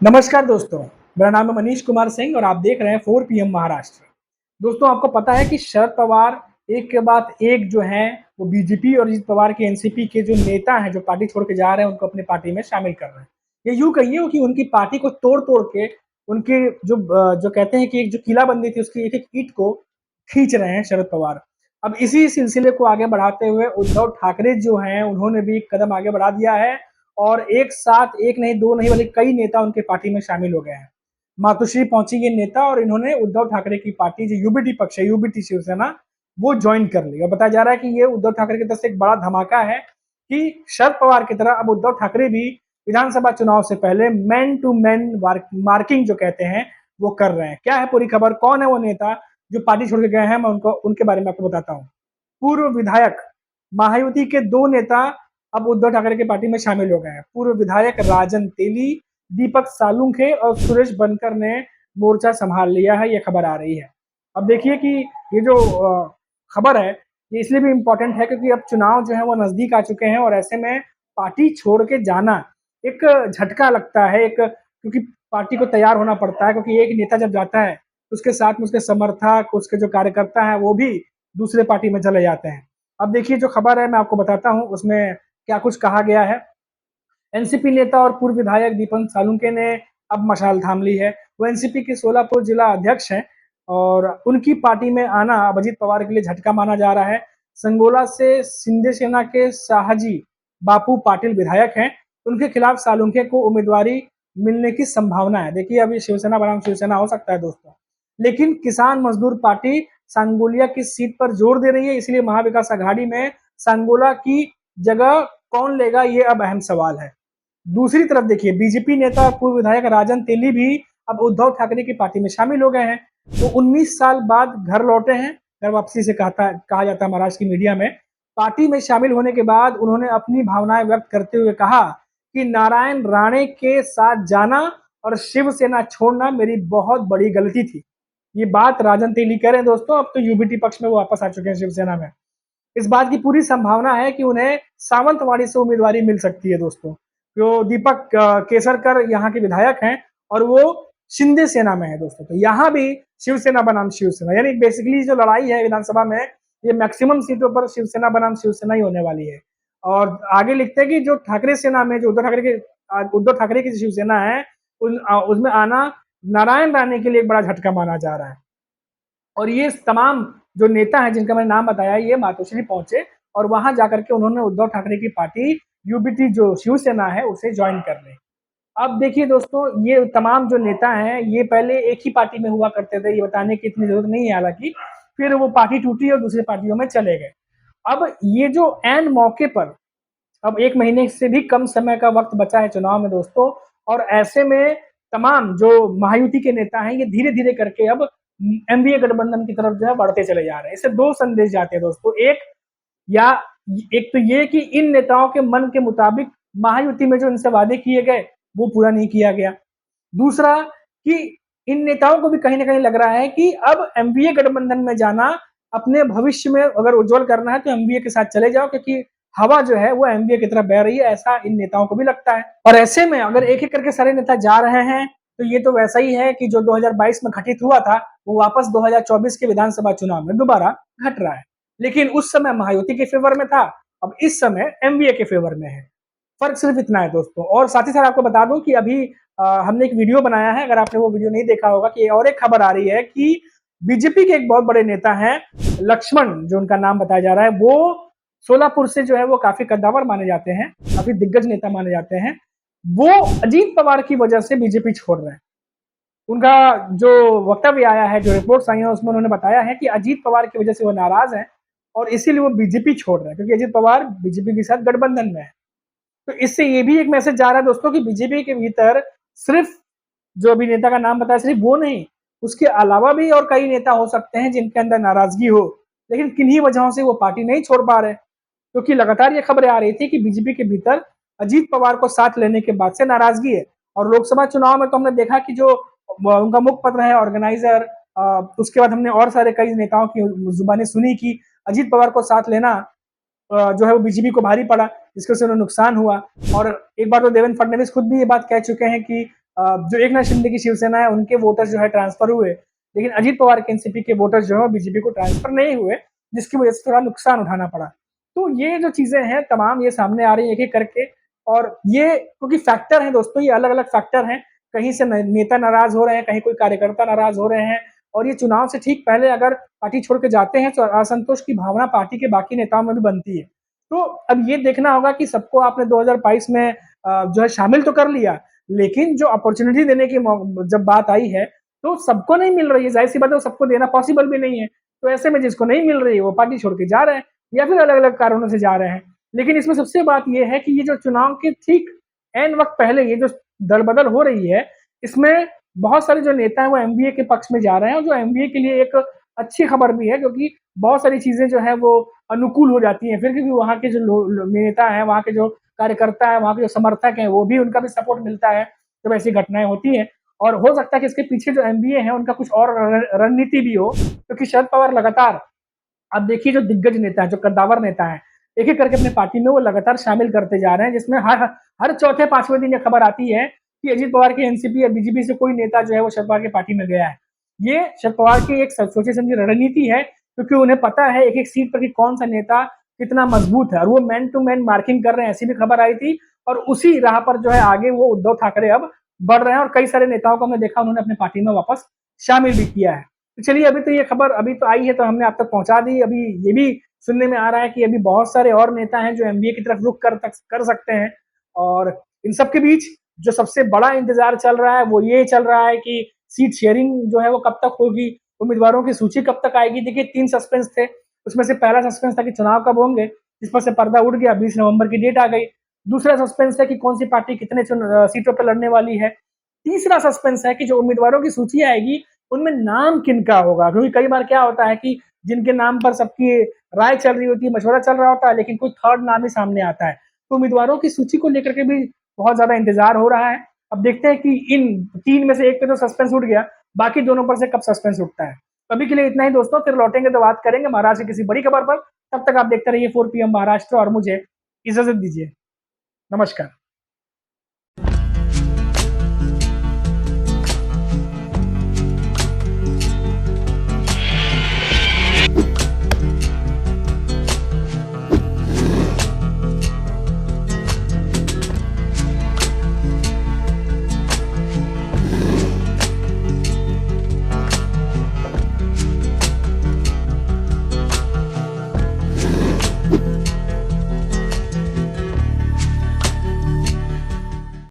नमस्कार दोस्तों, मेरा नाम है मनीष कुमार सिंह और आप देख रहे हैं 4 पीएम महाराष्ट्र। दोस्तों आपको पता है कि शरद पवार एक के बाद एक जो हैं वो बीजेपी और अजित पवार के एनसीपी के जो नेता हैं जो पार्टी छोड़ के जा रहे हैं उनको अपनी पार्टी में शामिल कर रहे हैं। ये यूँ कहिए कि उनकी पार्टी को तोड़-तोड़ के उनके जो कहते हैं कि एक जो किलाबंदी थी उसकी एक-एक ईंट को खींच रहे हैं शरद पवार। अब इसी सिलसिले को आगे बढ़ाते हुए उद्धव ठाकरे जो हैं उन्होंने भी एक कदम आगे बढ़ा दिया है और एक साथ एक नहीं, दो नहीं बल्कि कई नेता उनकी पार्टी में शामिल हो गए हैं। मातोश्री पहुंची ये नेता और इन्होंने उद्धव ठाकरे की पार्टी जो यूबीटी पक्ष है, यूबीटी शिवसेना, वो ज्वाइन कर ली और बताया जा रहा है कि ये उद्धव ठाकरे की तरफ से एक बड़ा धमाका है कि शरद पवार की तरह अब उद्धव ठाकरे भी विधानसभा चुनाव से पहले मैन टू मैन मार्किंग जो कहते हैं वो कर रहे हैं। क्या है पूरी खबर, कौन है वो नेता जो पार्टी छोड़ के गए हैं, मैं उनको उनके बारे में आपको बताता हूँ। पूर्व विधायक महायुति के दो नेता अब उद्धव ठाकरे की पार्टी में शामिल हो गए हैं। पूर्व विधायक राजन तेली, दीपक सालुंखे और सुरेश बनकर ने मोर्चा संभाल लिया है, ये खबर आ रही है। अब देखिए कि ये जो खबर है ये इसलिए भी इम्पोर्टेंट है क्योंकि अब चुनाव जो है वो नजदीक आ चुके हैं और ऐसे में पार्टी छोड़ के जाना एक झटका लगता है, एक क्योंकि पार्टी को तैयार होना पड़ता है क्योंकि एक नेता जब जाता है उसके साथ में उसके समर्थक, उसके जो कार्यकर्ता हैं वो भी दूसरे पार्टी में चले जाते हैं। अब देखिए जो खबर है मैं आपको बताता हूँ उसमें क्या कुछ कहा गया है। एनसीपी नेता और पूर्व विधायक दीपक सालुंके ने अब मशाल थाम ली है। वो एनसीपी के सोलापुर जिला अध्यक्ष हैं और उनकी पार्टी में आना अब अजित पवार के लिए झटका माना जा रहा है। संगोला से शिंदे सेना के शाहजी बापू पाटिल विधायक हैं, उनके खिलाफ सालुंखे को उम्मीदवारी मिलने की संभावना है। देखिए अभी शिवसेना बनाम शिवसेना हो सकता है दोस्तों, लेकिन किसान मजदूर पार्टी सांगोलिया की सीट पर जोर दे रही है, इसलिए महाविकास आघाड़ी में सांगोला की जगह कौन लेगा ये अब अहम सवाल है। दूसरी तरफ देखिए बीजेपी नेता और पूर्व विधायक राजन तेली भी अब उद्धव ठाकरे की पार्टी में शामिल हो गए हैं। वो 19 साल बाद घर लौटे हैं, घर वापसी से कहा जाता है महाराष्ट्र की मीडिया में। पार्टी में शामिल होने के बाद उन्होंने अपनी भावनाएं व्यक्त करते हुए कहा कि नारायण राणे के साथ जाना और शिवसेना छोड़ना मेरी बहुत बड़ी गलती थी। ये बात राजन तेली कह रहे हैं दोस्तों, अब तो यूबीटी पक्ष में वो वापस आ चुके हैं शिवसेना में। इस बात की पूरी संभावना है कि उन्हें सावंतवाड़ी से उम्मीदवारी मिल सकती है दोस्तों। जो दीपक केसरकर यहाँ के विधायक हैं और वो शिंदे सेना में है दोस्तों, तो यहाँ भी शिवसेना बनाम शिवसेना, यानी बेसिकली जो लड़ाई है विधानसभा में ये मैक्सिमम सीटों पर शिवसेना बनाम शिवसेना ही होने वाली है। और आगे लिखते हैं कि जो ठाकरे सेना में जो उद्धव ठाकरे की शिवसेना है उसमें आना नारायण राणे के लिए एक बड़ा झटका माना जा रहा है। और ये तमाम जो नेता हैं जिनका मैंने नाम बताया ये मातोश्री पहुंचे और वहां जाकर के उन्होंने उद्धव ठाकरे की पार्टी यूबीटी जो शिवसेना है उसे ज्वाइन कर ली। अब देखिए दोस्तों ये तमाम जो नेता हैं ये पहले एक ही पार्टी में हुआ करते थे, ये बताने की इतनी जरूरत नहीं है हालांकि, फिर वो पार्टी टूटी और दूसरी पार्टियों में चले गए। अब ये जो एन मौके पर अब 1 महीने से भी कम समय का वक्त बचा है चुनाव में दोस्तों, और ऐसे में तमाम जो महायुति के नेता हैं ये धीरे-धीरे करके अब एनडीए गठबंधन की तरफ जो है बढ़ते चले जा रहे हैं। इससे 2 संदेश जाते हैं दोस्तों। या एक तो ये कि इन नेताओं के मन के मुताबिक महायुति में जो इनसे वादे किए गए वो पूरा नहीं किया गया। दूसरा कि इन नेताओं को भी कहीं न कहीं लग रहा है कि अब एनडीए गठबंधन में जाना अपने भविष्य में अगर उज्जवल करना है तो एनडीए के साथ चले जाओ क्योंकि हवा जो है वो एनडीए की तरफ बह रही है, ऐसा इन नेताओं को भी लगता है। और ऐसे में अगर एक-एक करके सारे नेता जा रहे हैं तो ये तो वैसा ही है कि जो 2022 में घटित हुआ था वो वापस 2024 के विधानसभा चुनाव में दोबारा घट रहा है। लेकिन उस समय महायुति के फेवर में था, अब इस समय एनडीए के फेवर में है। फर्क सिर्फ इतना है दोस्तों। और साथ ही साथ आपको बता दूं कि अभी हमने एक वीडियो बनाया है, अगर आपने वो वीडियो नहीं देखा होगा, कि और एक खबर आ रही है कि बीजेपी के एक बहुत बड़े नेता हैं लक्ष्मण, जो उनका नाम बताया जा रहा है, वो सोलापुर से जो है वो काफी कद्दावर माने जाते हैं, काफी दिग्गज नेता माने जाते हैं। वो अजीत पवार की वजह से बीजेपी छोड़ रहे हैं। उनका जो वक्तव्य आया है, जो रिपोर्ट्स आई हैं उसमें उन्होंने बताया है कि अजीत पवार की वजह से वो नाराज हैं और इसीलिए वो बीजेपी छोड़ रहे हैं क्योंकि अजीत पवार बीजेपी के साथ गठबंधन में है। तो इससे ये भी एक मैसेज जा रहा है दोस्तों कि बीजेपी के भीतर सिर्फ जो अभी नेता का नाम बताया सिर्फ वो नहीं, उसके अलावा भी और कई नेता हो सकते हैं जिनके अंदर नाराजगी हो, लेकिन किन्हीं वजहों से वो पार्टी नहीं छोड़ पा रहे, क्योंकि लगातार ये खबरें आ रही थी कि बीजेपी के भीतर अजीत पवार को साथ लेने के बाद से नाराजगी है। और लोकसभा चुनाव में तो हमने देखा कि जो उनका मुखपत्र है ऑर्गेनाइजर, उसके बाद हमने और सारे कई नेताओं की जुबानी सुनी कि अजीत पवार को साथ लेना जो है वो बीजेपी को भारी पड़ा, जिसके से उन्हें नुकसान हुआ। और एक बार तो देवेंद्र फडणवीस खुद भी ये बात कह चुके हैं कि जो एकनाथ शिंदे की शिवसेना है उनके वोटर्स जो है ट्रांसफर हुए, लेकिन अजीत पवार के एनसीपी के वोटर्स जो है बीजेपी को ट्रांसफर नहीं हुए, जिसकी वजह से थोड़ा नुकसान उठाना पड़ा। तो ये जो चीजें हैं तमाम ये सामने आ रही है एक एक करके, और ये क्योंकि फैक्टर हैं दोस्तों, ये अलग अलग फैक्टर हैं। कहीं से नेता नाराज हो रहे हैं, कहीं कोई कार्यकर्ता नाराज हो रहे हैं, और ये चुनाव से ठीक पहले अगर पार्टी छोड़ के जाते हैं तो असंतोष की भावना पार्टी के बाकी नेताओं में भी बनती है। तो अब ये देखना होगा कि सबको आपने 2022 में जो है शामिल तो कर लिया, लेकिन जो अपॉर्चुनिटी देने की जब बात आई है तो सबको नहीं मिल रही है। जाहिर सी बात है सबको देना पॉसिबल भी नहीं है। तो ऐसे में जिसको नहीं मिल रही है वो पार्टी छोड़ के जा रहे हैं या फिर अलग अलग कारणों से जा रहे हैं। लेकिन इसमें सबसे बात यह है कि ये जो चुनाव के ठीक एन वक्त पहले ये जो दल बदल हो रही है, इसमें बहुत सारे जो नेता हैं वो एमबीए के पक्ष में जा रहे हैं, और जो एमबीए के लिए एक अच्छी खबर भी है, क्योंकि बहुत सारी चीजें जो है वो अनुकूल हो जाती हैं फिर, क्योंकि वहाँ के जो नेता हैं, वहाँ के जो कार्यकर्ता है, वहाँ के जो समर्थक हैं, वो भी उनका भी सपोर्ट मिलता है जब ऐसी घटनाएं होती हैं। और हो सकता है कि इसके पीछे जो एमबीए है उनका कुछ और रणनीति भी हो, क्योंकि शरद पवार लगातार, अब देखिए जो दिग्गज नेता है, जो कद्दावर नेता है, एक एक करके अपने पार्टी में वो लगातार शामिल करते जा रहे हैं, जिसमें हर हर चौथे पांचवें दिन ये खबर आती है कि अजीत पवार के एनसीपी या बीजेपी से कोई नेता जो है वो शरद पवार की पार्टी में गया है। ये शरद पवार की एक सोची समझी रणनीति है, क्योंकि उन्हें पता है एक एक सीट पर कि कौन सा नेता कितना मजबूत है, और वो मैन टू मैन मार्किंग कर रहे हैं, ऐसी भी खबर आई थी। और उसी राह पर जो है आगे वो उद्धव ठाकरे अब बढ़ रहे हैं, और कई सारे नेताओं को हमने देखा उन्होंने अपनी पार्टी में वापस शामिल भी किया है। तो चलिए, अभी तो ये खबर अभी तो आई है तो हमने आप तक पहुंचा दी। अभी ये भी सुनने में आ रहा है कि अभी बहुत सारे और नेता हैं जो एमबीए की तरफ रुख कर सकते हैं। और इन सब के बीच जो सबसे बड़ा इंतजार चल रहा है वो ये चल रहा है कि सीट शेयरिंग जो है वो कब तक होगी, उम्मीदवारों की सूची कब तक आएगी। देखिए 3 सस्पेंस थे, उसमें से पहला सस्पेंस था कि चुनाव कब होंगे, जिस पर से पर्दा उठ गया, 20 नवंबर की डेट आ गई। दूसरा सस्पेंस है कि कौन सी पार्टी कितने सीटों पर लड़ने वाली है। तीसरा सस्पेंस है कि जो उम्मीदवारों की सूची आएगी उनमें नाम किनका होगा, क्योंकि कई बार क्या होता है कि जिनके नाम पर सबकी राय चल रही होती है, मशवरा चल रहा होता है, लेकिन कोई थर्ड नाम ही सामने आता है। तो उम्मीदवारों की सूची को लेकर के भी बहुत ज्यादा इंतजार हो रहा है। अब देखते हैं कि इन 3 में से एक पे तो सस्पेंस उठ गया, बाकी दोनों पर से कब सस्पेंस उठता है। अभी के लिए इतना ही दोस्तों, फिर लौटेंगे तो बात करेंगे महाराष्ट्र की किसी बड़ी खबर पर। तब तक आप देखते रहिए 4 PM महाराष्ट्र, और मुझे इजाजत दीजिए। नमस्कार।